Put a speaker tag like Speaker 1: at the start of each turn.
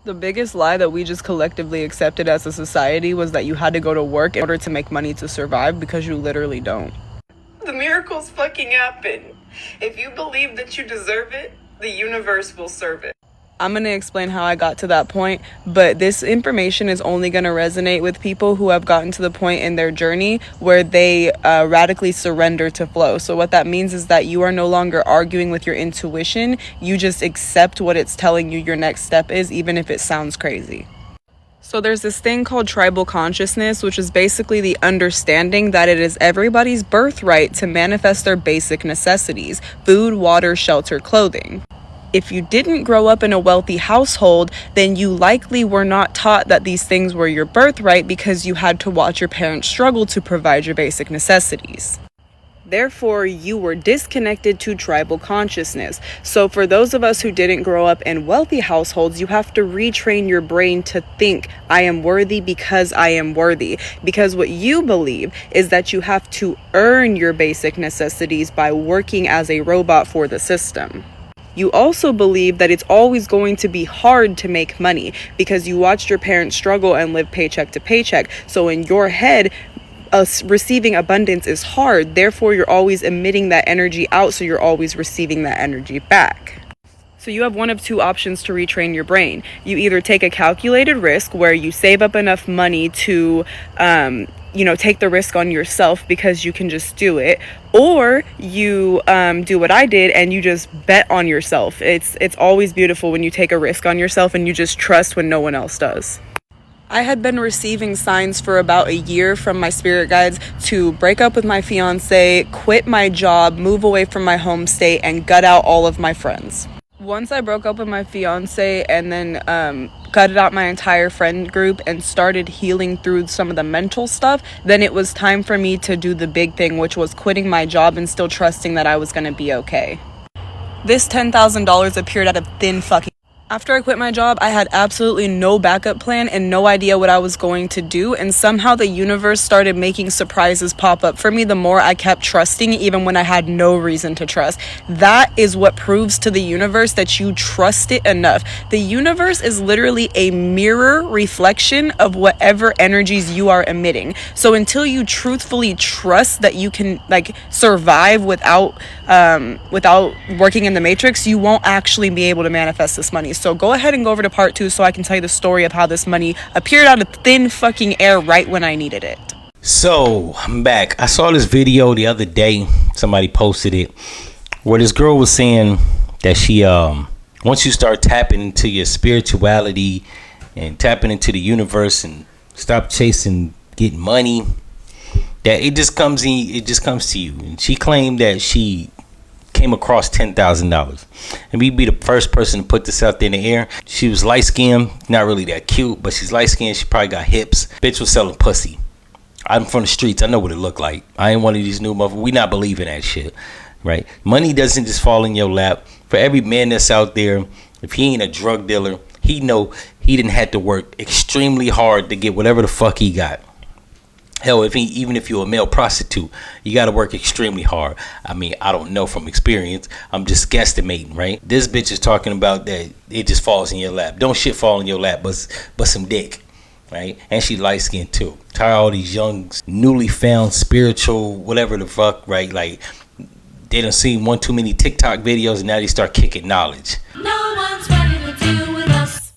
Speaker 1: The biggest lie that we just collectively accepted as a society was that you had to go to work in order to make money to survive, because you literally don't.
Speaker 2: The miracles fucking happen. If you believe that you deserve it, the universe will serve it.
Speaker 1: I'm going to explain how I got to that point, but this information is only going to resonate with people who have gotten to the point in their journey where they radically surrender to flow. So what that means is that you are no longer arguing with your intuition. You just accept what it's telling you your next step is, even if it sounds crazy. So there's this thing called tribal consciousness, which is basically the understanding that it is everybody's birthright to manifest their basic necessities: food, water, shelter, clothing. If you didn't grow up in a wealthy household, then you likely were not taught that these things were your birthright, because you had to watch your parents struggle to provide your basic necessities. Therefore, you were disconnected to tribal consciousness. So for those of us who didn't grow up in wealthy households, you have to retrain your brain to think, I am worthy because I am worthy. Because what you believe is that you have to earn your basic necessities by working as a robot for the system. You also believe that it's always going to be hard to make money because you watched your parents struggle and live paycheck to paycheck. So in your head, receiving abundance is hard. Therefore, you're always emitting that energy out, so you're always receiving that energy back. So you have one of two options to retrain your brain. You either take a calculated risk where you save up enough money to take the risk on yourself because you can just do it, or you do what I did and you just bet on yourself. It's always beautiful when you take a risk on yourself and you just trust when no one else does. I had been receiving signs for about a year from my spirit guides to break up with my fiance, quit my job, move away from my home state, and gut out all of my friends. Once I broke up with my fiance and then gutted out my entire friend group and started healing through some of the mental stuff, then it was time for me to do the big thing, which was quitting my job and still trusting that I was going to be okay. This $10,000 appeared out of thin fucking... After I quit my job, I had absolutely no backup plan and no idea what I was going to do, and somehow the universe started making surprises pop up for me the more I kept trusting, even when I had no reason to trust. That is what proves to the universe that you trust it enough. The universe is literally a mirror reflection of whatever energies you are emitting. So until you truthfully trust that you can survive without working in the matrix, you won't actually be able to manifest this money. So go ahead and go over to part 2 so I can tell you the story of how this money appeared out of thin fucking air right when I needed it.
Speaker 3: So I'm back. I saw this video the other day. Somebody posted it where this girl was saying that she once you start tapping into your spirituality and tapping into the universe and stop chasing getting money, that it just comes to you. And she claimed that she came across $10,000, and we'd be the first person to put this out there in the air. She was light skinned, not really that cute, but she's light skinned. She probably got hips. Bitch was selling pussy. I'm from the streets. I know what it looked like. I ain't one of these new motherfuckers. We not believing that shit, right? Money doesn't just fall in your lap. For every man that's out there, if he ain't a drug dealer, he know he didn't have to work extremely hard to get whatever the fuck he got. Hell, even if you're a male prostitute, you got to work extremely hard. I mean, I don't know from experience. I'm just guesstimating, right? This bitch is talking about that it just falls in your lap. Don't shit fall in your lap, but some dick, right? And she light skinned too. Tired of all these young, newly found spiritual, whatever the fuck, right? Like, they done seen one too many TikTok videos and now they start kicking knowledge.
Speaker 4: No one's ready to deal with us.